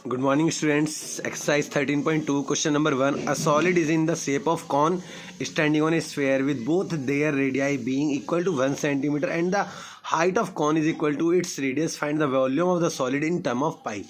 Good morning students. Exercise 13.2 question number 1. A solid is in the shape of cone standing on a sphere with both their radii being equal to 1 centimeter and the height of cone is equal to its radius. Find the volume of the solid in term of pi.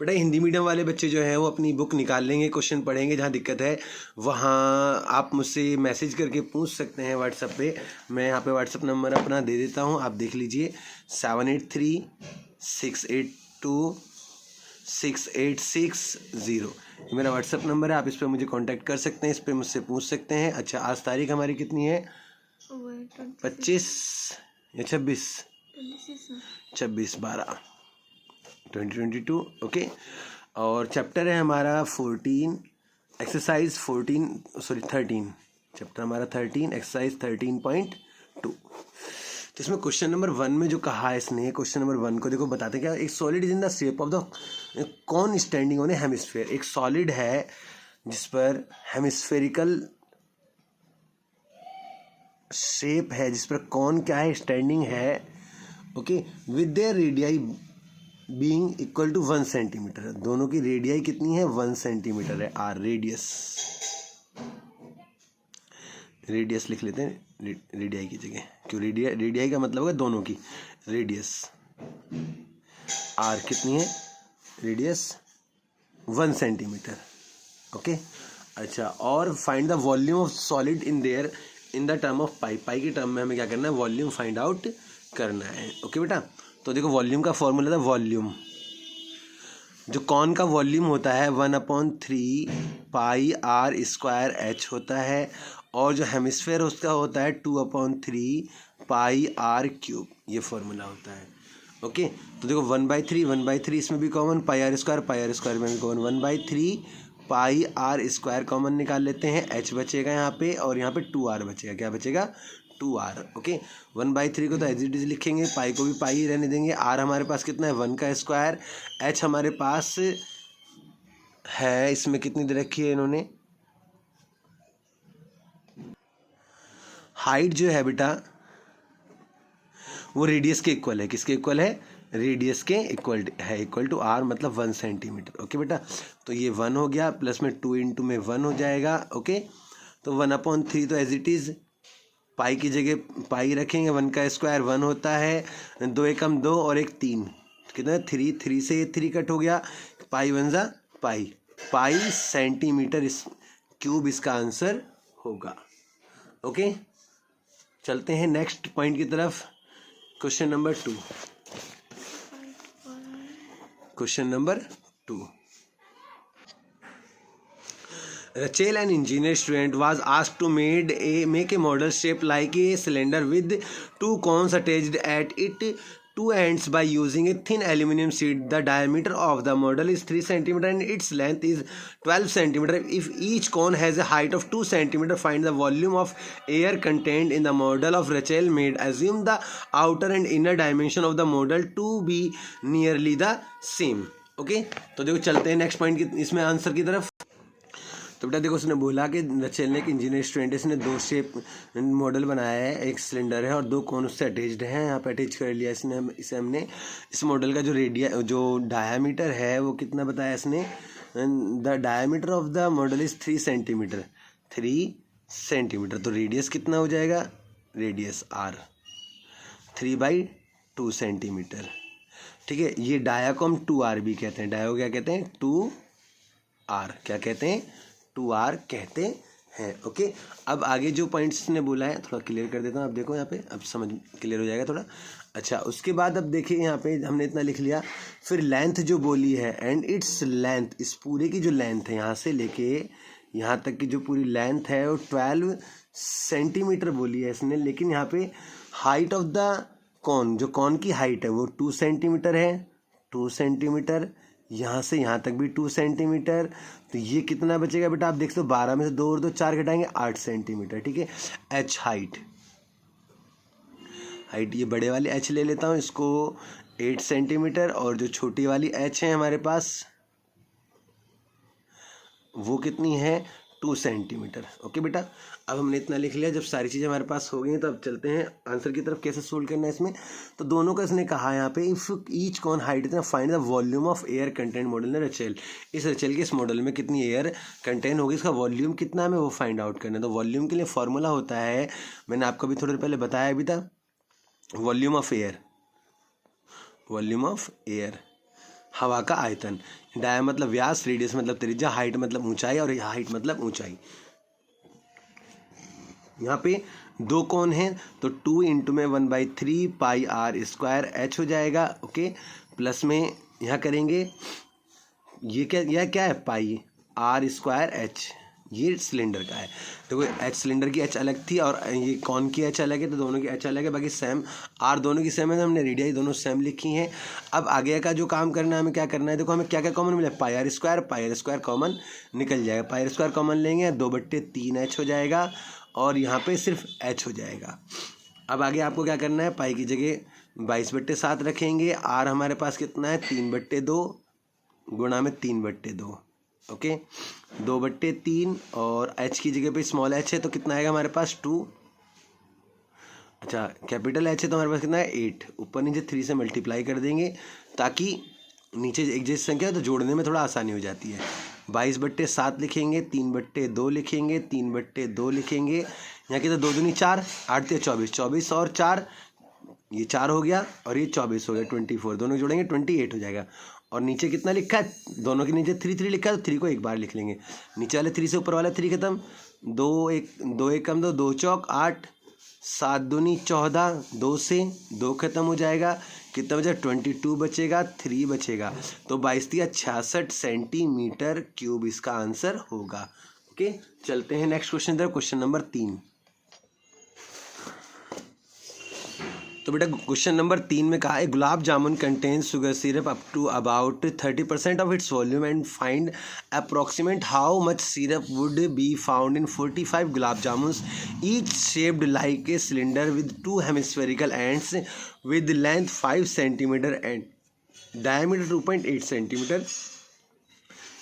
बेटा Hindi medium वाले बच्चे जो है वो अपनी book निकाल लेंगे, question पढ़ेंगे, जहाँ दिक्कत है वहाँ आप मुझसे मैसेज करके पूछ सकते हैं व्हाट्सएप पे। मैं यहाँ पे व्हाट्सएप नंबर अपना दे देता हूँ, आप देख लीजिए 7836826860 ये मेरा व्हाट्सएप नंबर है। आप इस पर मुझे कांटेक्ट कर सकते हैं, इस पर मुझसे पूछ सकते हैं। अच्छा, आज तारीख हमारी कितनी है? 25 या 26/12/2022। ओके, और चैप्टर है हमारा 13, एक्सरसाइज 13, चैप्टर हमारा 13, एक्सरसाइज 13.2। तो इसमें क्वेश्चन नंबर 1 में जो कहा है इसने, क्वेश्चन नंबर 1 को देखो, बताते क्या, एक solid is in the shape of the cone standing on a hemisphere. एक सॉलिड है जिस पर हेमिस्फेरिकल शेप है, जिस पर कॉन क्या है, स्टैंडिंग है। Okay, with their radii being equal to 1 centimetre. दोनों की रेडियाई कितनी है? 1 सेंटीमीटर है। आर रेडियस लिख लेते हैं रेडियाई की जगह, क्यों रेडियाई का मतलब है दोनों की रेडियस। आर कितनी है? Radius 1 centimetre. ओके, अच्छा, और find the volume of solid in there in the term of pi. Pi के टर्म में हमें क्या करना है? वॉल्यूम फाइंड आउट करना है। ओके बेटा, तो देखो वॉल्यूम का फॉर्मूला था, वॉल्यूम जो कॉन का वॉल्यूम होता है 1/3 पाई आर स्क्वायर एच होता है, और जो हेमिस्फेयर उसका होता है 2/3 पाई आर क्यूब, ये फॉर्मूला होता है। ओके, तो देखो 1/3 इसमें भी कॉमन, पाई आर स्क्वायर में भी common, 1/3 pi are square common निकाल लेते हैं, एच बचेगा यहाँ पे, और यहाँ पे 2r बचेगा। क्या बचेगा? 2r। ओके, 1/3 को तो एज इट इज लिखेंगे, पाई को भी पाई ही रहने देंगे। आर हमारे पास कितना है? 1 का स्क्वायर। एच हमारे पास है, इसमें कितनी दे रखी है इन्होंने? हाइट जो है बेटा वो रेडियस के इक्वल है। किसके इक्वल है? रेडियस के इक्वल है, इक्वल टू आर मतलब 1 सेंटीमीटर। ओके बेटा, तो ये 1 हो गया, प्लस में 2 इंटू में 1 हो जाएगा। ओके, तो 1/3 तो एज इट इज़, पाई की जगह पाई रखेंगे, 1 का स्क्वायर 1 होता है, 2 एकम 2 और 1 3, कितना? 3 से ये 3 कट हो गया, पाई 1 जा पाई सेंटीमीटर क्यूब इसका आंसर होगा। ओके, चलते हैं नेक्स्ट पॉइंट की तरफ। Question number 2। Rachel, an engineer student, was asked to make a model shaped like a cylinder with 2 cones attached at its 2 ends by using a thin aluminum sheet. The diameter of the model is 3 cm and its length is 12 cm. If each cone has a height of 2 cm, find the volume of air contained in the model of Rachel made. Assume the outer and inner dimension of the model to be nearly the same. Okay, तो देखो चलते हैं next point की, इसमें answer की तरफ। तो बेटा देखो, उसने बोला कि रचेल ने एक इंजीनियर स्टूडेंट, इसने 2 शेप मॉडल बनाया है, एक सिलेंडर है और 2 कोन उससे अटैच्ड हैं। यहाँ पे अटैच कर लिया इसने, हमने इस मॉडल का जो डायामीटर है वो कितना बताया इसने? The diameter of the model is 3 centimetre. तो रेडियस कितना हो जाएगा? Radius R 3/2 centimetre. ठीक है, ये डाया को हम 2r भी कहते हैं। डाया को क्या कहते हैं? 2r। क्या कहते हैं? 2r कहते हैं। ओके, अब आगे जो पॉइंट्स ने बोला है थोड़ा क्लियर कर देता हूँ। आप देखो यहाँ पे, अब समझ क्लियर हो जाएगा थोड़ा। अच्छा, उसके बाद अब देखिए यहाँ पे हमने इतना लिख लिया, फिर लेंथ जो बोली है, एंड इट्स लेंथ, इस पूरे की जो लेंथ है यहाँ से लेके यहाँ तक की जो पूरी लेंथ है वो 12 सेंटीमीटर बोली है इसने। लेकिन यहाँ पे हाइट ऑफ द कॉन, जो कॉन की हाइट है वो 2 सेंटीमीटर है। 2 सेंटीमीटर, यहाँ से यहाँ तक भी 2 सेंटीमीटर। तो ये कितना बचेगा बेटा? आप देख सकते हो, 12 में से 2 और 2 4 घटाएंगे, 8 सेंटीमीटर। ठीक है, एच हाइट ये बड़े वाली एच ले लेता हूँ, इसको 8 सेंटीमीटर, और जो छोटी वाली एच है हमारे पास वो कितनी है? 2 सेंटीमीटर। ओके बेटा, अब हमने इतना लिख लिया। जब सारी चीज़ें हमारे पास हो गई हैं तो अब चलते हैं आंसर की तरफ। कैसे सोल्व करना है इसमें, तो दोनों का इसने कहा यहाँ पे, इफ़ ईच कॉन हाइट इतना find the volume of air content model in Rachel. इस रचेल के इस मॉडल में कितनी एयर कंटेंट होगी, इसका वॉल्यूम कितना हमें वो फाइंड आउट करना है। तो वॉल्यूम के लिए फॉर्मूला होता है, मैंने आपको अभी थोड़ी देर पहले बताया भी था, volume of air, volume of air, हवा का आयतन। डाया मतलब व्यास, रेडियस मतलब त्रिज्या, हाइट मतलब ऊंचाई, और हाइट मतलब ऊंचाई। यहाँ पे दो कौन है, तो 2 इंटू में 1/3 पाई आर स्क्वायर एच हो जाएगा। ओके, प्लस में यहाँ करेंगे, ये क्या, यह क्या है, पाई आर स्क्वायर एच, ये सिलेंडर का है। देखो एच सिलेंडर की एच अलग थी और ये कौन की एच अलग है, तो दोनों की एच अलग है, बाकी सेम आर दोनों की सेम है, तो हमने रेडियाई दोनों सेम लिखी हैं। अब आगे का जो काम करना है, हमें क्या करना है, देखो हमें क्या क्या कॉमन मिला, पाई आर स्क्वायर कॉमन निकल जाएगा, पाई आर स्क्वायर कॉमन लेंगे 2/3 एच हो जाएगा, और यहाँ पे सिर्फ एच हो जाएगा। अब आगे आपको क्या करना है, पाई की जगह 22/7 रखेंगे, आर हमारे पास कितना है 3/2 गुणा में 3/2। ओके, 2/3, और एच की जगह पे स्मॉल एच है तो कितना आएगा हमारे पास 2, अच्छा कैपिटल एच है तो हमारे पास कितना है 8, ऊपर नीचे 3 से मल्टीप्लाई कर देंगे ताकि नीचे एक जैसी संख्या है तो जोड़ने में थोड़ा आसानी हो जाती है। 22/7 लिखेंगे, 3/2 लिखेंगे, 3/2 लिखेंगे, यहाँ की तो 2 दूनी 4, 8 3 24, 24 और 4, ये 4 हो गया और ये 24 हो गया, 24, दोनों जोड़ेंगे 28 हो जाएगा। और नीचे कितना लिखा है, दोनों के नीचे 3 3 लिखा है तो 3 को एक बार लिख लेंगे, नीचे वाले 3 से ऊपर वाला 3 खत्म, 2 1 कम 2 2 चौक 8, 7 दूनी 14, 2 से 2 खत्म हो जाएगा, कितना बचा 22 बचेगा, 3 बचेगा, तो 22×66 सेंटीमीटर क्यूब इसका आंसर होगा। ओके, चलते हैं नेक्स्ट क्वेश्चन तरफ, क्वेश्चन नंबर 3। तो बेटा क्वेश्चन नंबर 3 में कहा है, gulab jamun contain sugar syrup up to about 30% of its volume and find approximate how much syrup would be found in 45 gulab jamuns each shaped like a cylinder with 2 hemispherical ends with length 5 centimetre and diameter 2.8 centimetre.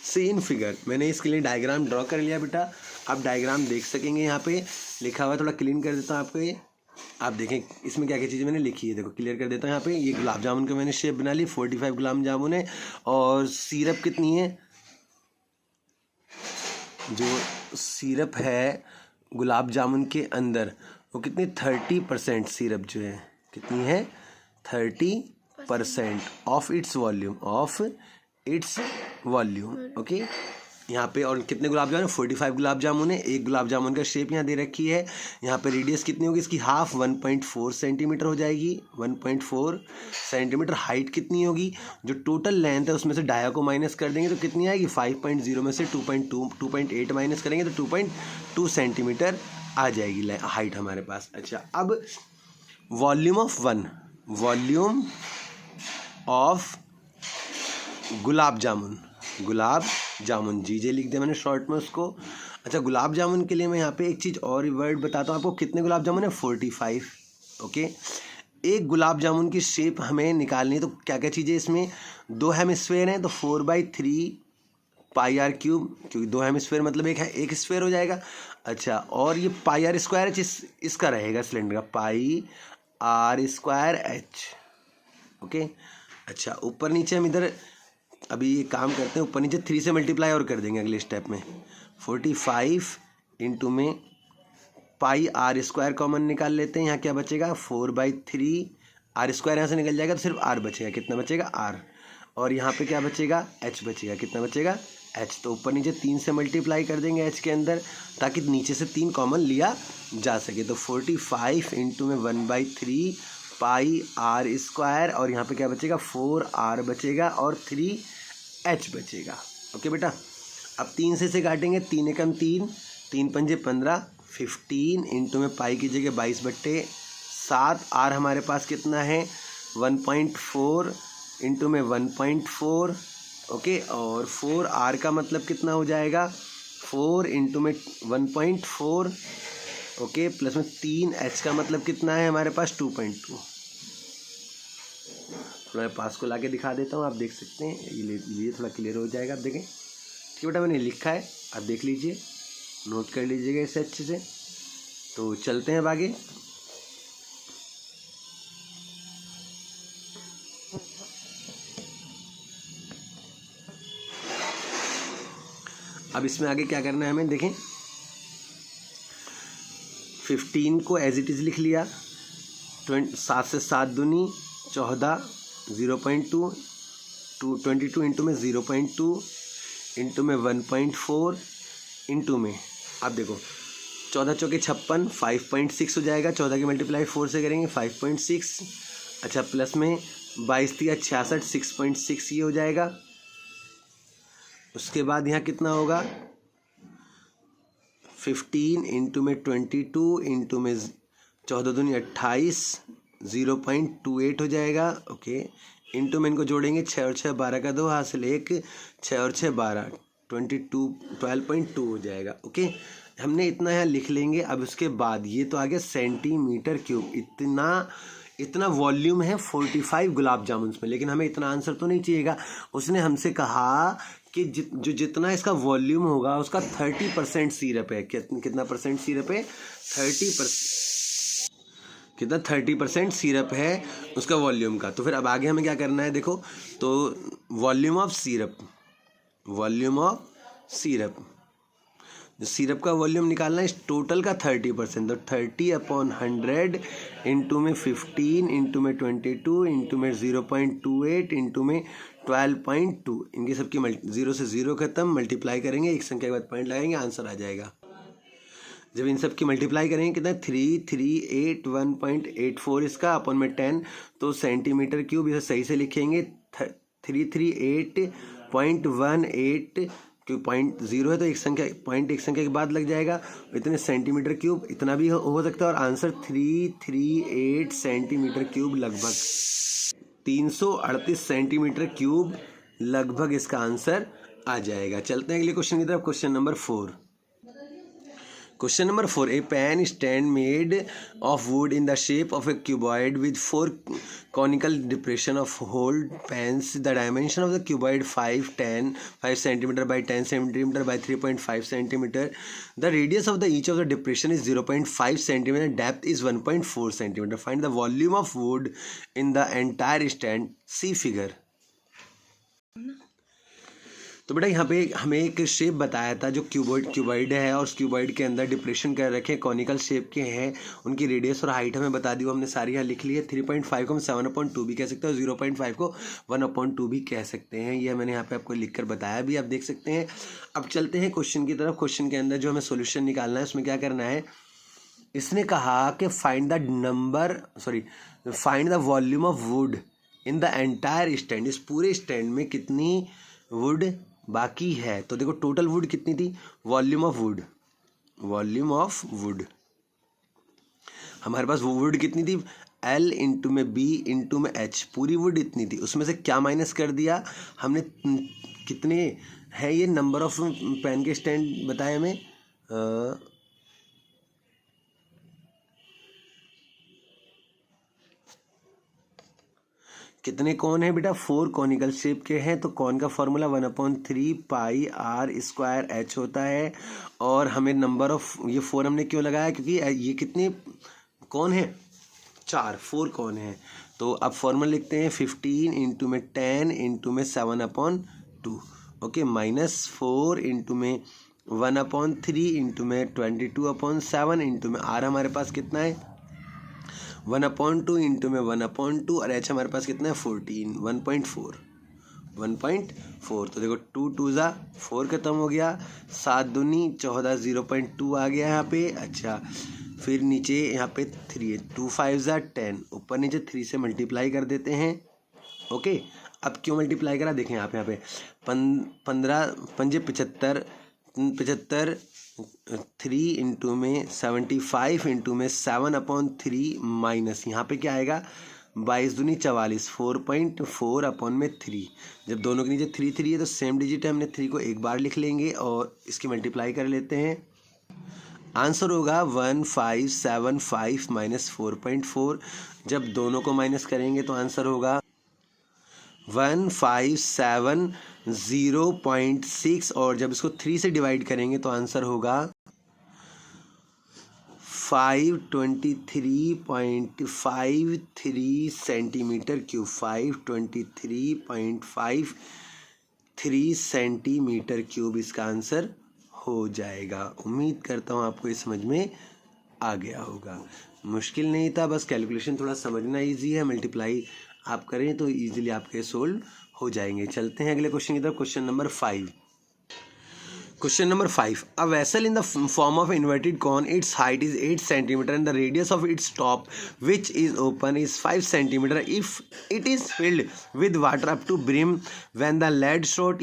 See in figure. मैंने इसके लिए diagram draw कर लिया बेटा, आप diagram देख सकेंगे, यहाँ पे लिखा हुआ है, थोड़ा क्लीन कर देता हूँ आपको, ये आप देखें इसमें क्या क्या चीज़ें मैंने लिखी है, देखो क्लियर कर देता हूँ। यहाँ पे ये गुलाब जामुन का मैंने शेप बना ली, 45 गुलाब जामुन है, और सिरप कितनी है, जो सिरप है गुलाब जामुन के अंदर वो कितनी 30% सिरप जो है कितनी है 30% of its volume, of its volume. Okay, यहाँ पे और कितने गुलाब जामुन, 45 गुलाब जामुन है, एक गुलाब जामुन का शेप यहाँ दे रखी है, यहाँ पे रेडियस कितनी होगी इसकी, हाफ 1.4 सेंटीमीटर हो जाएगी, 1.4 सेंटीमीटर। हाइट कितनी होगी, जो टोटल लेंथ है उसमें से डाया को माइनस कर देंगे तो कितनी आएगी, 5.0 में से 2.8 माइनस करेंगे तो 2.2 सेंटीमीटर आ जाएगी हाइट हमारे पास। अच्छा, अब volume of volume of gulab jamun जीजे लिख दिया मैंने शॉर्ट में उसको। अच्छा, गुलाब जामुन के लिए मैं यहाँ पे एक चीज़ और वर्ड बताता हूँ आपको, कितने गुलाब जामुन है 45। ओके, एक गुलाब जामुन की शेप हमें निकालनी है, तो क्या क्या चीज़ें इसमें, 2 हेमिस्फेयर हैं तो 4/3 पाई आर क्यूब, क्योंकि 2 हेमिस्फेयर मतलब एक स्फेयर हो जाएगा। अच्छा, और ये पाई आर स्क्वायर एच इसका रहेगा सिलेंडर का, पाई आर स्क्वायर एच। ओके, अच्छा ऊपर नीचे हम इधर अभी ये काम करते हैं, ऊपर नीचे 3 से मल्टीप्लाई और कर देंगे अगले स्टेप में। 45 इंटू में पाई आर स्क्वायर कॉमन निकाल लेते हैं, यहाँ क्या बचेगा 4/3, आर स्क्वायर यहाँ से निकल जाएगा तो सिर्फ आर बचेगा, कितना बचेगा आर, और यहाँ पे क्या बचेगा एच बचेगा, कितना बचेगा एच। तो ऊपर नीचे 3 से मल्टीप्लाई कर देंगे एच के अंदर ताकि नीचे से 3 कॉमन लिया जा सके। तो 45 इंटू में 1/3 पाई आर स्क्वायर, और यहाँ पे क्या बचेगा 4r बचेगा और 3h बचेगा। ओके बेटा, अब 3 से काटेंगे, 3 एकम 3, 3 पंजे 15, 15 इंटू में पाई की जगह 22/7, r हमारे पास कितना है 1.4 इंटू में 1.4। ओके, और 4r का मतलब कितना हो जाएगा 4 इंटू में 1.4। ओके, प्लस में 3h का मतलब कितना है हमारे पास 2.2। मैं पास को लाके दिखा देता हूँ, आप देख सकते हैं, ये थोड़ा क्लियर हो जाएगा, आप देखें। ठीक बेटा, मैंने लिखा है, आप देख लीजिए। नोट कर लीजिएगा इसे अच्छे से। तो चलते हैं अब आगे। अब इसमें आगे क्या करना है हमें, देखें 15 को एज इट इज़ लिख लिया, 7 से 7 दूनी 14, 0.2, 22 इंटू में 0.2 इंटू में 1.4 इंटू में, अब देखो 14 चौके 56, 5.6 हो जाएगा। 14 की मल्टीप्लाई 4 से करेंगे 5.6, अच्छा प्लस में 22 तिया 66, 6.6 ये हो जाएगा। उसके बाद यहाँ कितना होगा, 15 इंटू में 22 इंटू में 14 दूनी 28, 0.28 हो जाएगा। ओके, इंटू में इनको जोड़ेंगे 6 और 6 12 का 2 हासिल 1, 6 और 6 12, 12.2 हो जाएगा। ओके, हमने इतना यहाँ लिख लेंगे। अब उसके बाद ये तो आ गया सेंटीमीटर क्यूब। इतना वॉल्यूम है 45 गुलाब जामुन में, लेकिन हमें इतना आंसर तो नहीं चाहिएगा। उसने हमसे कहा कि जितना इसका वॉल्यूम होगा उसका 30% सिरप है। कितना परसेंट सिरप है, 30%। कितना 30% सिरप है उसका वॉल्यूम का। तो फिर अब आगे हमें क्या करना है, देखो तो वॉल्यूम ऑफ सिरप, सिरप का वॉल्यूम निकालना है इस टोटल का 30%। तो 30/100 इंटू में 15 इंटू में 22 इंटू में 0.28 इंटू में 12.2, इनकी सबकी 0 से 0 खत्म, मल्टीप्लाई करेंगे, एक संख्या के बाद पॉइंट लगाएंगे, आंसर आ जाएगा। जब इन सब की मल्टीप्लाई करेंगे कितना 3381.84 इसका अपन में 10, तो सेंटीमीटर क्यूब, इसे सही से लिखेंगे 338.18, क्योंकि 0.0 है तो एक संख्या के बाद लग जाएगा। इतने सेंटीमीटर क्यूब, इतना भी हो सकता है। और आंसर 338 सेंटीमीटर क्यूब, लगभग 338 सेंटीमीटर क्यूब लगभग इसका आंसर आ जाएगा। चलते हैं अगले क्वेश्चन की तरफ। Question number 4। Question number 4. A pan stand made of wood in the shape of a cuboid with 4 conical depression of hole pans. The dimension of the cuboid 5 cm by 10 cm by 3.5 cm. The radius of each of the depression is 0.5 cm. Depth is 1.4 cm. Find the volume of wood in the entire stand. See figure. तो बेटा यहाँ पे हमें एक shape बताया था जो cuboid है, और उस क्यूबॉइड के अंदर डिप्रेशन कर रखे कॉनिकल शेप के हैं। उनकी रेडियस और हाइट हमें बता दी, वो हमने सारी यहाँ लिख ली है। 3.5 को हम 7/2 भी कह सकते हैं, और 0.5 को 1/2 भी कह सकते हैं। ये मैंने यहाँ पे आपको लिख कर बताया भी, आप देख सकते हैं। अब चलते हैं क्वेश्चन की तरफ। क्वेश्चन के अंदर जो हमें सोल्यूशन निकालना है उसमें क्या करना है, इसने कहा कि find the volume of would in the entire stand. इस पूरे स्टैंड में कितनी वुड बाकी है। तो देखो टोटल वुड कितनी थी, वॉल्यूम ऑफ वुड हमारे पास वुड कितनी थी, L इंटू में B इंटू में H, पूरी वुड इतनी थी। उसमें से क्या माइनस कर दिया हमने, कितने हैं ये नंबर ऑफ पेन के स्टैंड बताए हमें, कितने कौन है बेटा, 4 कॉनिकल शेप के हैं। तो कौन का फॉर्मूला 1/3 पाई r स्क्वायर h होता है। और हमें नंबर ऑफ, ये 4 हमने क्यों लगाया, क्योंकि ये कितने कौन है, 4 कौन है। तो अब फॉर्मूला लिखते हैं 15 इंटू में 10 इंटू में 7/2, ओके, -4 इंटू में 1/3 इंटू में 22/7 इंटू में r हमारे पास कितना है 1/2 इंटू में 1/2, और h हमारे पास कितना है 14, 1.4। तो देखो 2 2 ज़ा 4 खत्म हो गया, 7 दूनी 14, 0.2 आ गया यहाँ पे। अच्छा फिर नीचे यहाँ पे 3 है, 2 5 ज़ा 10, ऊपर नीचे 3 से मल्टीप्लाई कर देते हैं। ओके, अब क्यों मल्टीप्लाई करा, देखें आप यहाँ पे 15 पंजे 75, 3 इंटू में 75 इंटू में 7/3 माइनस यहाँ पे क्या आएगा 22 दूनी 44, 4.4/3। जब दोनों के नीचे 3 3 है तो सेम डिजिट है, हमने 3 को एक बार लिख लेंगे और इसकी मल्टीप्लाई कर लेते हैं। आंसर होगा 1575 माइनस 4.4। जब दोनों को माइनस करेंगे तो आंसर होगा 1570.6, और जब इसको 3 से डिवाइड करेंगे तो आंसर होगा 523.53 सेंटीमीटर क्यूब, 523.53 सेंटीमीटर क्यूब इसका आंसर हो जाएगा। उम्मीद करता हूँ आपको ये समझ में आ गया होगा। मुश्किल नहीं था, बस कैलकुलेशन थोड़ा समझना इजी है। मल्टीप्लाई आप करें तो इजीली आपके सोल्व हो जाएंगे। चलते हैं अगले क्वेश्चन की तरफ। Question number 5। Question number 5. A vessel in the form of inverted cone, its height is 8 cm and the radius of its top, which is open, is 5 cm. If it is filled with water up to brim, when the lead shot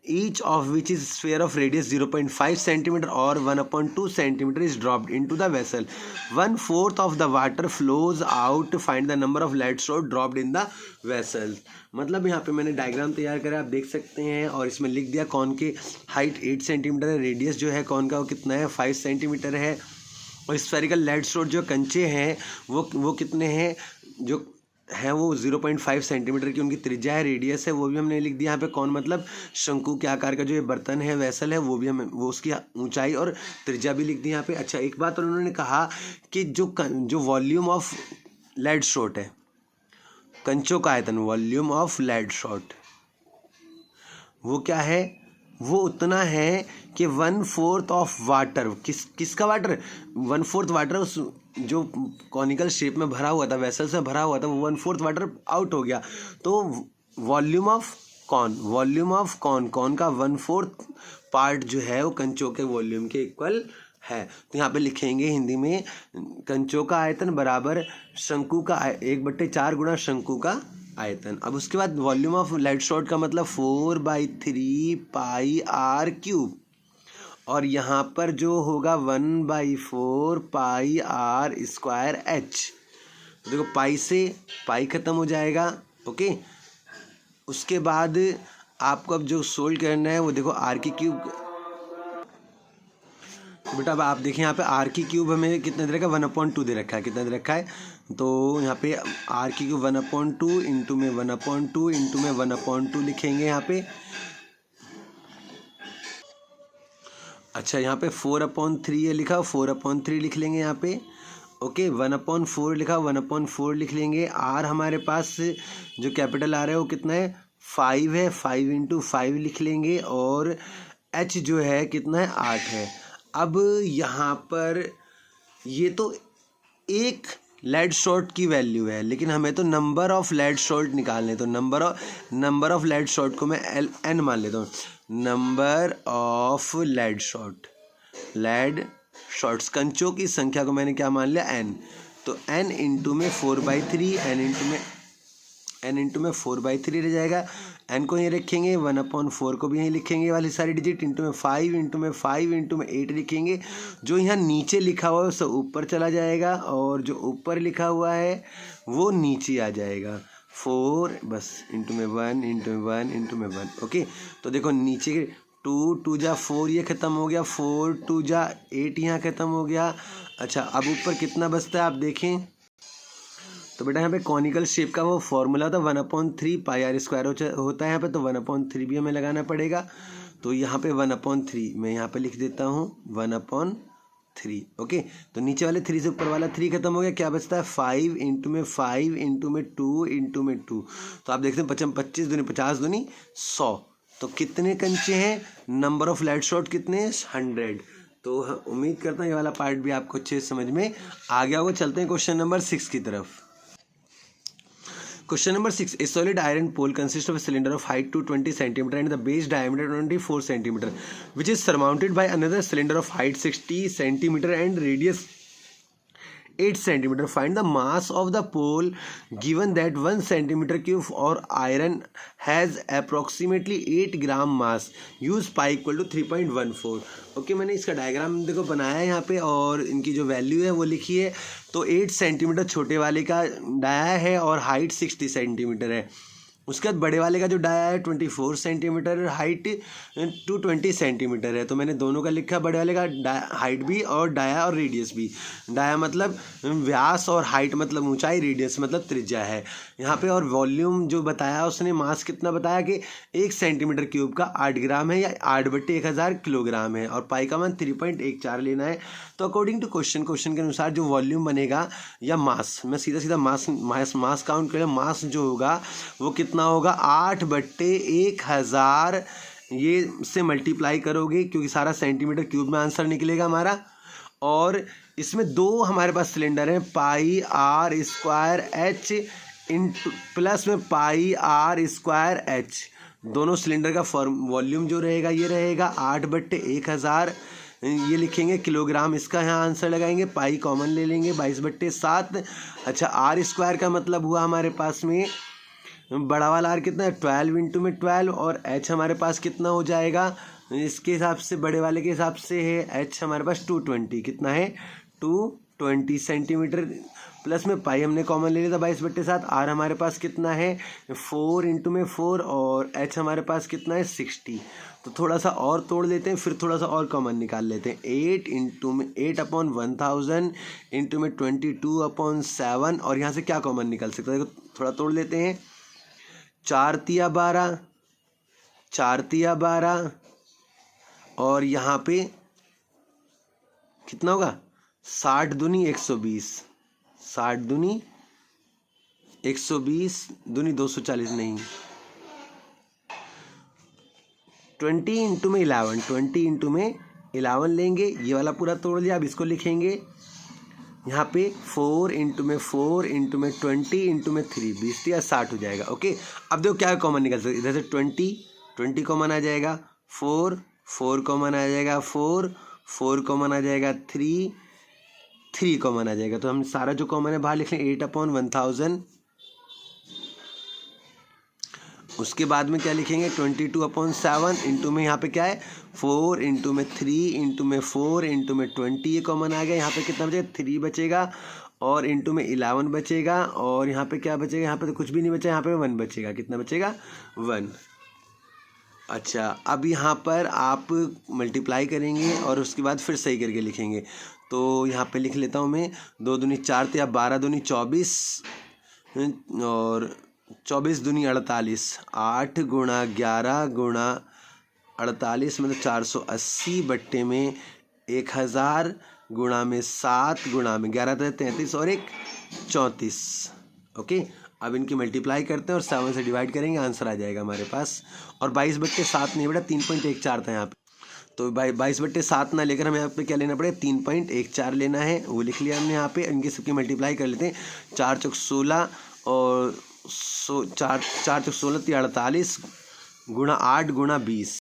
each of which is sphere of radius 0.5 cm or 1/2 cm is dropped into the vessel, 1/4 of the water flows out. Find the number of lead shot dropped in the vessel. मतलब यहाँ पे मैंने diagram तैयार करा, आप देख सकते हैं, और इसमें लिख दिया कौन के हाइट 8 सेंटीमीटर है, रेडियस जो है कौन का वो कितना है 5 सेंटीमीटर है, और स्फेरिकल लेड स्रोत जो कंचे हैं वो कितने हैं, जो है वो 0.5 सेंटीमीटर की उनकी त्रिज्या है, रेडियस है वो भी हमने लिख दिया। यहाँ पे कौन मतलब शंकु के आकार का जो ये बर्तन है, वेसल है, वो भी हम वो उसकी ऊंचाई और त्रिज्या भी लिख दी यहाँ पे। अच्छा, एक बात और उन्होंने कहा कि जो वॉल्यूम ऑफ लेड स्रोत है, कंचों का आयतन, वॉल्यूम ऑफ लेड शॉट, वो क्या है, वो उतना है कि 1/4 ऑफ वाटर, किसका वाटर, 1/4 वाटर उस जो कॉनिकल शेप में भरा हुआ था, वेसल से भरा हुआ था, वो 1/4 वाटर आउट हो गया। तो वॉल्यूम ऑफ कॉन का 1/4 पार्ट जो है वो कंचों के वॉल्यूम के इक्वल है। तो यहाँ पे लिखेंगे हिंदी में, कंचों का आयतन बराबर शंकु का 1/4 गुणा शंकु का आयतन। अब उसके बाद वॉल्यूम ऑफ लेड शॉट का मतलब 4/3 पाई आर क्यूब, और यहाँ पर जो होगा 1/4 पाई आर स्क्वायर एच। देखो पाई से पाई खत्म हो जाएगा। ओके, उसके बाद आपको अब जो सोल्व करना है वो देखो आर की क्यूब। तो बेटा अब आप देखें यहाँ पे आर की क्यूब हमें कितना दे रखा है, 1/2 दे रखा है। कितना दे रखा है, तो यहाँ पे आर की क्यूब 1/2 इंटू में 1/2 इंटू में 1/2 लिखेंगे यहाँ पे। अच्छा, यहाँ पे 4/3 ये लिखा, 4/3 लिख लेंगे यहाँ पे। ओके, 1/4 लिखा, 1/4 लिख लेंगे। आर हमारे पास जो कैपिटल आर है वो कितना है, 5 है, 5 इंटू 5 लिख लेंगे, और एच जो है कितना है, 8 है। अब यहाँ पर ये तो एक लेड शॉट की वैल्यू है, लेकिन हमें तो नंबर ऑफ लेड शॉट निकालने, तो नंबर ऑफ लेड शॉट को मैं एन मान लेता हूँ। नंबर ऑफ लेड शॉट्स, कंचों की संख्या को मैंने क्या मान लिया, एन। तो एन इंटू में 4/3, एन इंटू में 4/3 रह जाएगा। एन को यहीं रखेंगे, 1/4 को भी यहीं लिखेंगे वाली सारी डिजिट, इंटू में 5 इंटू में 5 इंटू में 8 लिखेंगे। जो यहाँ नीचे लिखा हुआ है वो ऊपर चला जाएगा, और जो ऊपर लिखा हुआ है वो नीचे आ जाएगा। 4 बस इंटू में 1 इंटू में 1 इंटू में 1। ओके, तो देखो नीचे 2 जा 4 ये ख़त्म हो गया, 4 2 जा 8 यहाँ ख़त्म हो गया। अच्छा, अब ऊपर कितना बचता है आप देखें, तो बेटा यहाँ पे कॉनिकल शेप का वो फॉर्मूला था 1/3 पाई आर स्क्वायर होता है यहाँ पे, तो 1/3 भी हमें लगाना पड़ेगा। तो यहाँ पे 1/3 मैं यहाँ पे लिख देता हूँ 1/3। ओके, तो नीचे वाले 3 से ऊपर वाला 3 खत्म हो गया, क्या बचता है 5 इंटू में 5 इंटू में 2 इंटू में 2। तो आप देखते हैं 25 दूनी 50 दूनी 100। तो कितने कंचे हैं, नंबर ऑफ लेड शॉट कितने हैं, 100। तो उम्मीद करता हूँ ये वाला पार्ट भी आपको अच्छे से समझ में आ गया होगा। चलते हैं क्वेश्चन नंबर 6 की तरफ। Question number 6. A solid iron pole consists of a cylinder of height 220 cm and the base diameter 24 cm, which is surmounted by another cylinder of height 60 cm and radius 8 cm. Find the mass of the pole given that 1 cm cube or iron has approximately 8 gram mass. Use pi equal to 3.14. Okay, मैंने इसका diagram देखो बनाया है यहाँ पे, और इनकी जो वैल्यू है वो लिखी है। तो 8 सेंटीमीटर छोटे वाले का डाया है और हाइट 60 सेंटीमीटर है। उसके बाद बड़े वाले का जो डाया है 24 सेंटीमीटर, हाइट 220 सेंटीमीटर है। तो मैंने दोनों का लिखा, बड़े वाले का हाइट भी और डाया और रेडियस भी। डाया मतलब व्यास और हाइट मतलब ऊंचाई, रेडियस मतलब त्रिज्या है यहाँ पे। और वॉल्यूम जो बताया उसने, मास कितना बताया कि 1 सेंटीमीटर क्यूब का 8 ग्राम है या 8/1000 किलोग्राम है। और पाई का मान 3.14 लेना है। तो अकॉर्डिंग टू क्वेश्चन के अनुसार जो वॉल्यूम बनेगा या मास, मैं सीधा सीधा मास काउंट करें, मास जो होगा वो कितना होगा, 8/1000 ये से मल्टीप्लाई करोगे क्योंकि सारा सेंटीमीटर क्यूब में आंसर निकलेगा हमारा। और इसमें दो हमारे पास सिलेंडर हैं, pi are square h into plus में पाई आर स्क्वायर एच। दोनों सिलेंडर का वॉल्यूम जो रहेगा ये रहेगा 8/1000, ये लिखेंगे किलोग्राम, इसका यहाँ आंसर लगाएंगे। पाई कॉमन ले लेंगे, 22/7। अच्छा, आर स्क्वायर का मतलब हुआ हमारे पास में बड़ा वाला आर कितना है, 12 इंटू में 12। और एच हमारे पास कितना हो जाएगा, इसके हिसाब से बड़े वाले के हिसाब से है एच हमारे पास 220, कितना है 220 सेंटीमीटर। प्लस में पाई हमने कॉमन ले लिया था 22/7। आर हमारे पास कितना है 4 इंटू में 4 और एच हमारे पास कितना है 60। तो थोड़ा सा और तोड़ लेते हैं, फिर थोड़ा सा और कॉमन निकाल लेते हैं। 8/1000 इंटू में 22/7। और यहाँ से क्या कॉमन निकल सकता है, देखो थोड़ा तोड़ लेते हैं। 4 तिया 12, 4 तिया 12 और यहाँ पे कितना होगा 60 दूनी 120, 60 दूनी 120 दूनी 240 नहीं, 20 इंटू में 11, 20 इंटू में 11 लेंगे। ये वाला पूरा तोड़ लिया। अब इसको लिखेंगे यहाँ पे 4 इंटू में 4 इंटू में 20 इंटू में 3, 20 या 60 हो जाएगा। ओके, अब देखो क्या कॉमन निकल सकता है, इधर से 20 कॉमन आ जाएगा, 4 कॉमन आ जाएगा, 4 कॉमन आ जाएगा, 3 कॉमन आ जाएगा। तो हम सारा जो कॉमन है बाहर लिख लें, 8/1000। उसके बाद में क्या लिखेंगे 22/7 इंटू में यहाँ पे क्या है 4 इंटू में 3 इंटू में 4 इंटू में 20, ये कॉमन आ गया। यहाँ पे कितना बचेगा 3 बचेगा और इंटू में 11 बचेगा। और यहाँ पे क्या बचेगा, यहाँ पे तो कुछ भी नहीं बचा, यहाँ पे 1 बचेगा। कितना बचेगा 1। अच्छा, अब यहाँ पर आप मल्टीप्लाई करेंगे और उसके बाद फिर सही करके लिखेंगे। तो यहाँ पे लिख लेता हूँ मैं, 2 दूनी 4 या 12 दूनी 24 और 24 दूनी 48, 8 गुणा 11 गुणा 48 मतलब 480 बट्टे में 1000 गुणा में 7 गुणा में 11 33 और 1 34। ओके, अब इनकी मल्टीप्लाई करते हैं और 7 से डिवाइड करेंगे, आंसर आ जाएगा हमारे पास। और 22/7 नहीं बेटा, 3.14 था यहाँ पे। तो 22/7 ना लेकर हमें यहाँ पे क्या लेना पड़ेगा 3.14 लेना है, वो लिख लिया हमने यहाँ पे। इनकी सबकी मल्टीप्लाई कर लेते हैं। 4 चौक 16 और 4 चौक 16 48 गुणा 8 गुणा 20।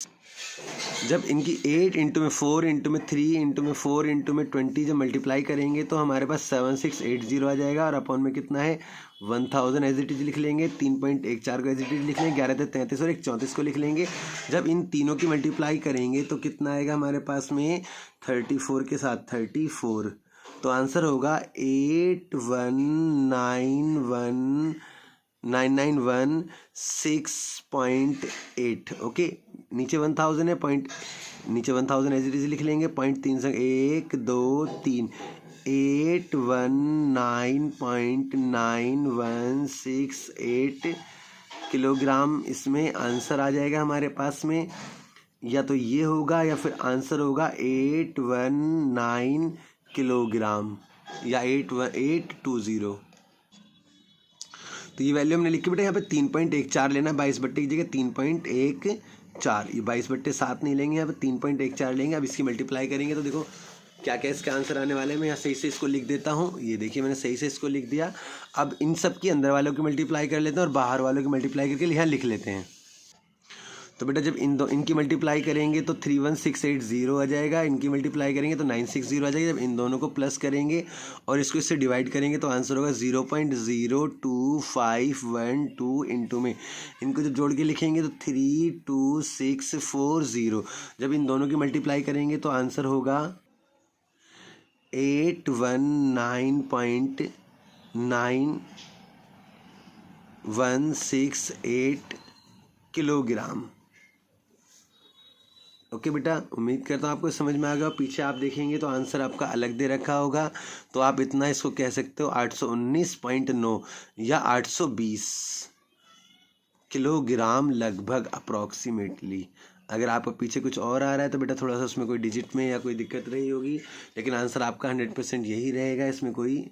जब इनकी 8 इंटू में 4 इंटू में 3 इंटू में 4 इंटू में 20 जब मल्टीप्लाई करेंगे तो हमारे पास 7680 आ जाएगा। और अपॉन में कितना है 1000 एज इट इज लिख लेंगे, 3.14 को एज इट इज लिख लेंगे, 11 33 और 1 34 को लिख लेंगे। जब इन तीनों की मल्टीप्लाई करेंगे तो कितना आएगा हमारे पास में 34 के साथ 34। तो आंसर होगा 81991,6.8। ओके, नीचे 1000 है, पॉइंट नीचे 1000 एज इट इज लिख लेंगे, 0.3 से 1 2 3, 819.9168 किलोग्राम इसमें आंसर आ जाएगा हमारे पास में। या तो ये होगा या फिर आंसर होगा 819 किलोग्राम या 820। तो ये वैल्यू हमने लिखी बेटा, यहाँ पे 3.14 लेना, 22 की जगह 3.14। ये 22/7 नहीं लेंगे, यहाँ पे 3.14 लेंगे। अब इसकी मल्टीप्लाई करेंगे तो देखो क्या क्या इसका आंसर आने वाले हैं। मैं यहाँ सही से इसको लिख देता हूँ, ये देखिए मैंने सही से इसको लिख दिया। अब इन सब की अंदर वालों की मल्टीप्लाई कर लेते हैं और बाहर वालों की मल्टीप्लाई करके यहाँ लिख लेते हैं। तो बेटा जब इनकी मल्टीप्लाई करेंगे तो 31680 आ जाएगा, इनकी मल्टीप्लाई करेंगे तो 960 आ जाएगा। जब इन दोनों को प्लस करेंगे और इसको इससे डिवाइड करेंगे तो आंसर होगा 0.02512 इंटू में इनको जब जोड़ के लिखेंगे तो 32640। जब इन दोनों की मल्टीप्लाई करेंगे तो आंसर होगा 819.9 168 किलोग्राम। ओके बेटा, उम्मीद करता हूँ आपको समझ में आ गया। पीछे आप देखेंगे तो आंसर आपका अलग दे रखा होगा, तो आप इतना इसको कह सकते हो 819.9 या 820 किलोग्राम लगभग अप्रॉक्सीमेटली। अगर आपको पीछे कुछ और आ रहा है तो बेटा थोड़ा सा उसमें कोई डिजिट में या कोई दिक्कत रही होगी, लेकिन आंसर आपका 100% यही रहेगा, इसमें कोई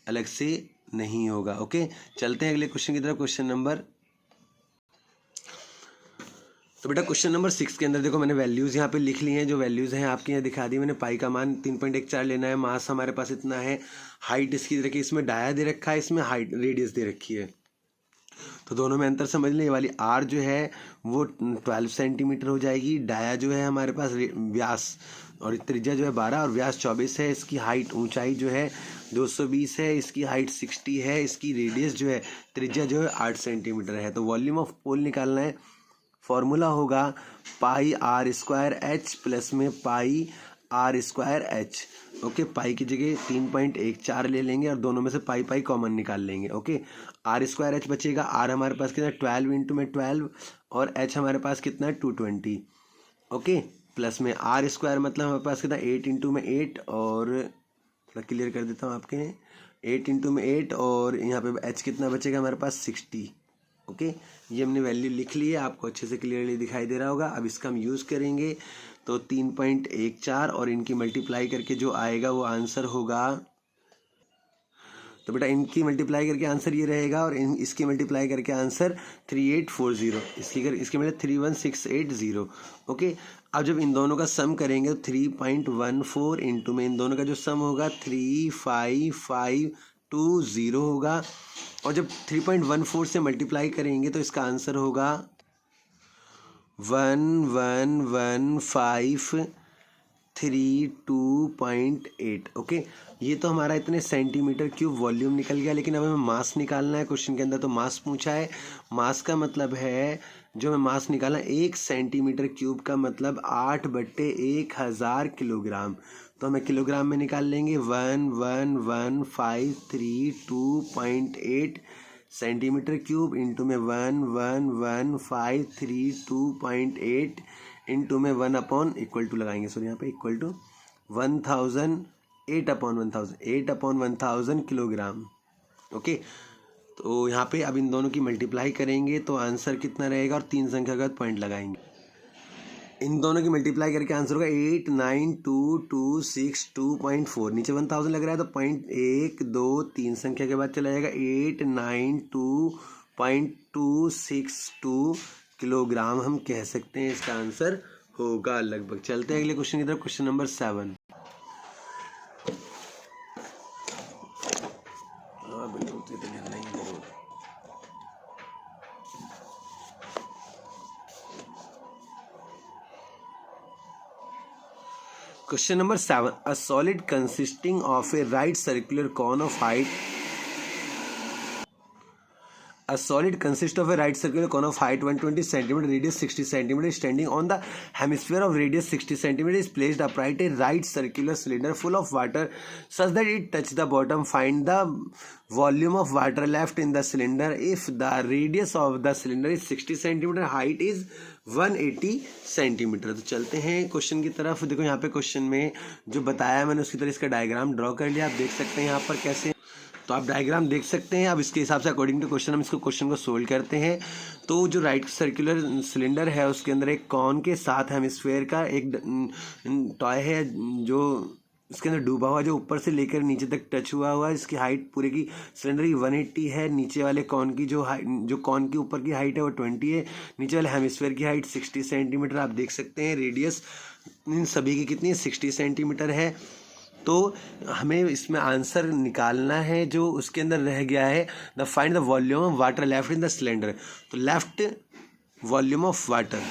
अलग से नहीं होगा। ओके, चलते हैं अगले क्वेश्चन की तरफ। क्वेश्चन नंबर, तो बेटा क्वेश्चन नंबर 6 के अंदर देखो मैंने वैल्यूज़ यहाँ पे लिख ली हैं। जो वैल्यूज़ हैं आपके यहाँ दिखा दी मैंने। पाई का मान 3.14 लेना है, मास हमारे पास इतना है, हाइट इसकी रखी, इसमें डाया दे रखा है, इसमें हाइट रेडियस दे रखी है। तो दोनों में अंतर समझ लें। ये वाली आर जो है वो 12 सेंटीमीटर हो जाएगी। डाया जो है हमारे पास व्यास और त्रिज्या जो है 12 और व्यास 24 है। इसकी हाइट ऊंचाई जो है 220 है, इसकी हाइट 60 है, इसकी रेडियस जो है त्रिज्या जो है 8 सेंटीमीटर है। तो वॉल्यूम ऑफ पोल निकालना है। फॉर्मूला होगा पाई आर स्क्वायर एच प्लस में pi are square H. Okay, पाई की जगह 3.14 ले लेंगे और दोनों में से पाई पाई कॉमन निकाल लेंगे। ओके, आर स्क्वायर एच बचेगा। आर हमारे पास कितना है 12 इंटू में 12 और एच हमारे पास कितना है 220। ओके, प्लस में आर स्क्वायर मतलब हमारे पास कितना 8 इंटू में 8 और थोड़ा क्लियर कर देता हूँ आपके, 8 इंटू में 8 और यहाँ पे एच कितना बचेगा हमारे पास 60। ओके, ये हमने वैल्यू लिख ली है, आपको अच्छे से क्लियरली दिखाई दे रहा होगा। अब इसका हम यूज़ करेंगे तो 3.14 और इनकी मल्टीप्लाई करके जो आएगा वो आंसर होगा। तो बेटा इनकी मल्टीप्लाई करके आंसर ये रहेगा और इसकी मल्टीप्लाई करके आंसर 3840, इसकी मतलब 31680। ओके, अब जब इन दोनों का सम करेंगे तो 3.14 इंटू में इन दोनों का जो सम होगा 35520 होगा। और जब 3.14 से मल्टीप्लाई करेंगे तो इसका आंसर होगा 11153.2.8। ओके, ये तो हमारा इतने सेंटीमीटर क्यूब वॉल्यूम निकल गया। लेकिन अब हमें मास निकालना है। क्वेश्चन के अंदर तो मास पूछा है। मास का मतलब है, जो हमें मास निकालना है 1 सेंटीमीटर क्यूब का मतलब 8/1000 किलोग्राम। तो हमें किलोग्राम में निकाल लेंगे 11153.2.8 सेंटीमीटर क्यूब इंटू में 11153.2.8 इंटू में 1 इक्वल टू लगाएंगे, सॉरी यहाँ पे इक्वल टू 1000 8/1000 किलोग्राम। ओके, तो यहाँ पे अब इन दोनों की मल्टीप्लाई करेंगे तो आंसर कितना रहेगा और 3 संख्या का पॉइंट लगाएंगे। इन दोनों की मल्टीप्लाई करके आंसर होगा 89226.2.4। नीचे 1000 लग रहा है तो 0.123 संख्या के बाद चला जाएगा 892.262 किलोग्राम हम कह सकते हैं इसका आंसर होगा लगभग। चलते हैं अगले क्वेश्चन की तरफ। Question number 7। Question number 7. A solid consisting of a right circular cone of height. A solid consists of a right circular cone of height 120 cm, radius 60 cm, standing on the hemisphere of radius 60 cm is placed upright a right circular cylinder full of water such that it touches the bottom. Find the volume of water left in the cylinder if the radius of the cylinder is 60 cm, height is 180 centimetre. तो चलते हैं question की तरफ। देखो यहाँ पे question में जो बताया मैंने उसकी तरह इसका डायग्राम ड्रॉ कर लिया। आप देख सकते हैं यहाँ पर कैसे, तो आप डायग्राम देख सकते हैं। अब इसके हिसाब से अकॉर्डिंग टू क्वेश्चन हम इसको क्वेश्चन को सोल्व करते हैं। तो जो राइट सर्कुलर सिलेंडर है उसके अंदर एक कॉन के साथ हेमिस्फेयर का एक टॉय है जो इसके अंदर डूबा हुआ, जो ऊपर से लेकर नीचे तक टच हुआ है। इसकी हाइट पूरे की सिलेंडर की 180 है। नीचे वाले कॉन की जो कॉन की ऊपर की हाइट है वो 20 है। नीचे वाले हेमिस्फेयर की हाइट 60 सेंटीमीटर आप देख सकते हैं। रेडियस इन सभी की कितनी है 60 सेंटीमीटर है। तो हमें इसमें आंसर निकालना है जो उसके अंदर रह गया है, the find the volume of water left in the cylinder. तो लेफ्ट वॉल्यूम ऑफ वाटर,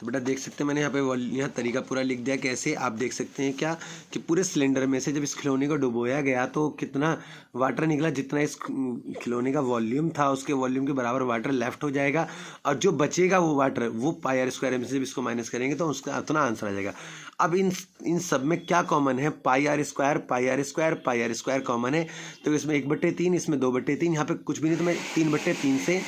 तो बेटा देख सकते हैं मैंने यहाँ पे यहाँ तरीका पूरा लिख दिया कैसे। आप देख सकते हैं क्या कि पूरे सिलेंडर में से जब इस खिलौने को डुबोया गया तो कितना वाटर निकला, जितना इस खिलौने का वॉल्यूम था उसके वॉल्यूम के बराबर वाटर लेफ्ट हो जाएगा, और जो बचेगा वो वाटर वो पाई आर स्क्वायर में से जब इसको माइनस करेंगे तो उसका उतना आंसर आ जाएगा। अब इन सब में क्या कॉमन है, pi are square pi are square pi are square common है, तो इसमें 1/3 इसमें 2/3, यहाँ पे कुछ भी नहीं तो मैं 3/3 से,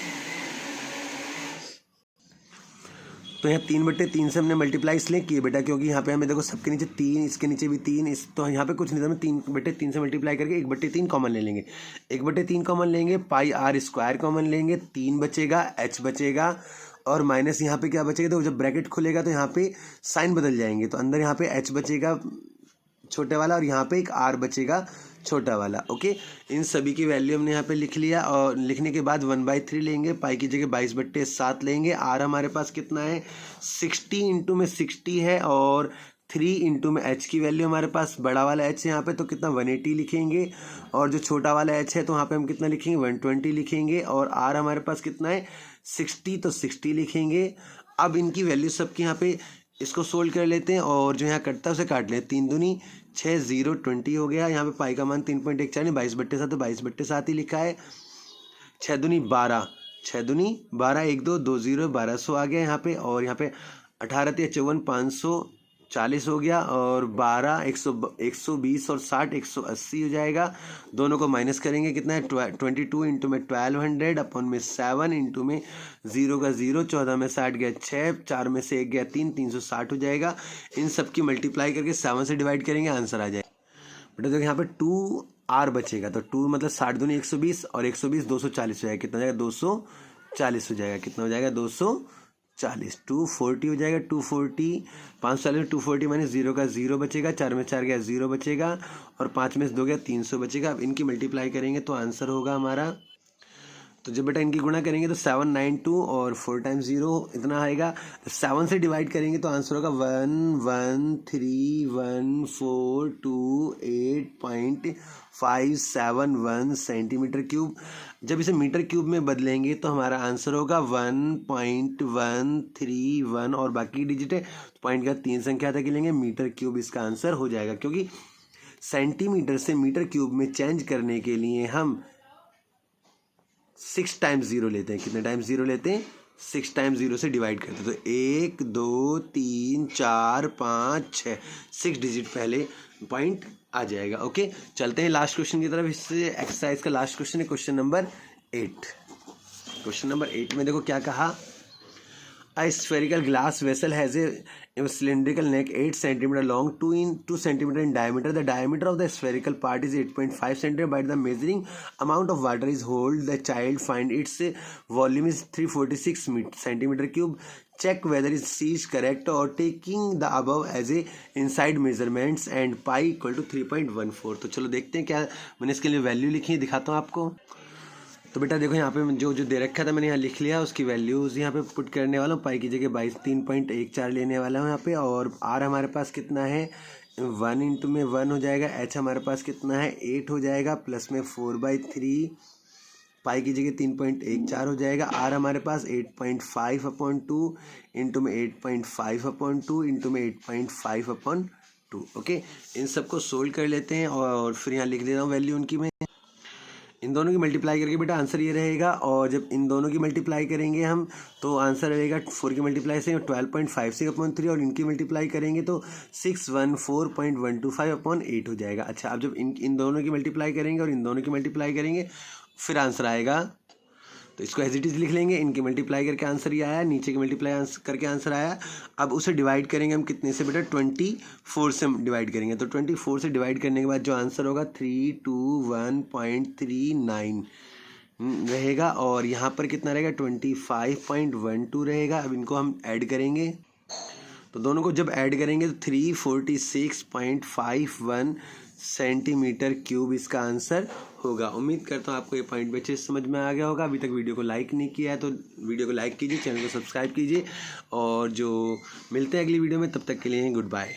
तो यहाँ 3/3 से हमने मल्टीप्लाई इसलिए किए बेटा क्योंकि यहाँ पे हमें देखो सबके नीचे 3, इसके नीचे भी 3, इस तो यहाँ पे कुछ नहीं था, हमें 3/3 से मल्टीप्लाई करके 1/3 कॉमन ले लेंगे, 1/3 कॉमन लेंगे, पाई आर स्क्वायर कॉमन लेंगे, 3 बचेगा, एच बचेगा और माइनस यहाँ पे क्या बचेगा, तो जब ब्रैकेट खुलेगा तो यहाँ पे साइन बदल जाएंगे, तो अंदर यहाँ पे एच बचेगा छोटे वाला और यहाँ पे एक आर बचेगा छोटा वाला। ओके, इन सभी की वैल्यू हमने यहाँ पे लिख लिया और लिखने के बाद 1/3 लेंगे, पाई की जगह 22/7 लेंगे। आर हमारे पास कितना है 60 इंटू में 60 है और 3 इंटू में एच की वैल्यू हमारे पास बड़ा वाला एच है यहाँ पे तो कितना 180 लिखेंगे, और जो छोटा वाला एच है तो वहाँ पे हम कितना लिखेंगे 120 लिखेंगे, और आर हमारे पास कितना है 60 तो 60 लिखेंगे। अब इनकी वैल्यू सबकी यहाँ पे इसको सोल्व कर लेते हैं और जो यहाँ कटता है उसे काट लें, 3 दूनी 6 0 20 हो गया। यहाँ पे पाई का मान 3.14 नहीं 22/7 तो 22/7 ही लिखा है। 6 दूनी 12 6 दूनी 12 1 2 2 0 1200 आ गया यहाँ पे, और यहाँ पे 18 54 540 हो गया, और 12 120 और 60 180 हो जाएगा। दोनों को माइनस करेंगे कितना है 22 इंटू में 1200 अपन में 7 इंटू में 0 का 0, 14 में 60 गया 6, 4 में से 1 गया 3, 360 हो जाएगा। इन सब की मल्टीप्लाई करके 7 से डिवाइड करेंगे आंसर आ जाएगा। बेटा देखो यहाँ पे 2 आर बचेगा तो 2 मतलब 60 दूनी 120 और 120 240 हो जाएगा, कितना हो जाएगा 240 हो जाएगा, कितना हो जाएगा 240, 240 हो जाएगा, 240 540 240 माइनस 0 का 0 बचेगा, 4 में 4 गया 0 बचेगा और 5 में से 2 गया 300 बचेगा। अब इनकी मल्टीप्लाई करेंगे तो आंसर होगा हमारा, तो जब बेटा इनकी गुणा करेंगे तो 792 और 4 टाइम्स 0 इतना आएगा। 7 से डिवाइड करेंगे तो आंसर होगा 1131428.571 सेंटीमीटर क्यूब। जब इसे मीटर क्यूब में बदलेंगे तो हमारा आंसर होगा 1.131 और बाकी डिजिट है तो पॉइंट का 3 संख्या तक लेंगे, मीटर क्यूब इसका आंसर हो जाएगा, क्योंकि सेंटीमीटर से मीटर क्यूब में चेंज करने के लिए हम 6 टाइम्स 0 लेते हैं। कितने टाइम्स 0 लेते हैं 6 टाइम्स 0 से डिवाइड करते हैं, तो 1 2 3 4 5 6 6 डिजिट पहले पॉइंट आ जाएगा। ओके, चलते हैं लास्ट क्वेश्चन की तरफ। इससे एक्सरसाइज का लास्ट क्वेश्चन है क्वेश्चन नंबर 8। क्वेश्चन नंबर 8 में देखो क्या कहा, A spherical glass vessel has a cylindrical neck 8 cm long, 2 cm in diameter. The diameter of the spherical part is 8.5 cm. By the measuring amount of water is hold, the child find its volume is 346 centimeter cube. Check whether C is correct or taking the above as a inside measurements and pi equal to 3.14। तो चलो देखते हैं क्या मैंने इसके लिए value लिखी है, दिखाता हूँ आपको। तो बेटा देखो यहाँ पे जो दे रखा था मैंने यहाँ लिख लिया, उसकी वैल्यूज़ यहाँ पे पुट करने वाला हूँ। पाई की जगह 3.14 लेने वाला हूँ यहाँ पे, और आर हमारे पास कितना है 1 इंटू में 1 हो जाएगा, एच हमारे पास कितना है 8 हो जाएगा, प्लस में 4/3 पाई की जगह 3.14 हो जाएगा। आर हमारे पास 8.5/2 इंटू में 8.5/2 इंटू में 8.5/2। ओके, इन सबको सोल्व कर लेते हैं और फिर यहाँ लिख देता हूँ वैल्यू उनकी मैं। इन दोनों की मल्टीप्लाई करके बेटा आंसर ये रहेगा, और जब इन दोनों की मल्टीप्लाई करेंगे हम तो आंसर रहेगा 4 की मल्टीप्लाई से 12.56/3 और इनकी मल्टीप्लाई करेंगे तो 614.125/8 हो जाएगा। अच्छा, अब जब इन दोनों की मल्टीप्लाई करेंगे और इन दोनों की मल्टीप्लाई करेंगे फिर आंसर आएगा, तो इसको एज इट इज लिख लेंगे। इनकी मल्टीप्लाई करके आंसर ये आया, नीचे की मल्टीप्लाई करके आंसर आया। अब उसे डिवाइड करेंगे हम कितने से बेटा 24 से डिवाइड करेंगे, तो 24 से डिवाइड करने के बाद जो आंसर होगा 321.39 रहेगा, और यहाँ पर कितना रहेगा 25.12 रहेगा। अब इनको हम ऐड करेंगे, तो दोनों को जब ऐड करेंगे तो 346.51 सेंटीमीटर क्यूब इसका आंसर होगा। उम्मीद करता हूँ आपको ये पॉइंट अच्छे से समझ में आ गया होगा। अभी तक वीडियो को लाइक नहीं किया है तो वीडियो को लाइक कीजिए, चैनल को सब्सक्राइब कीजिए, और जो मिलते हैं अगली वीडियो में, तब तक के लिए गुड बाय।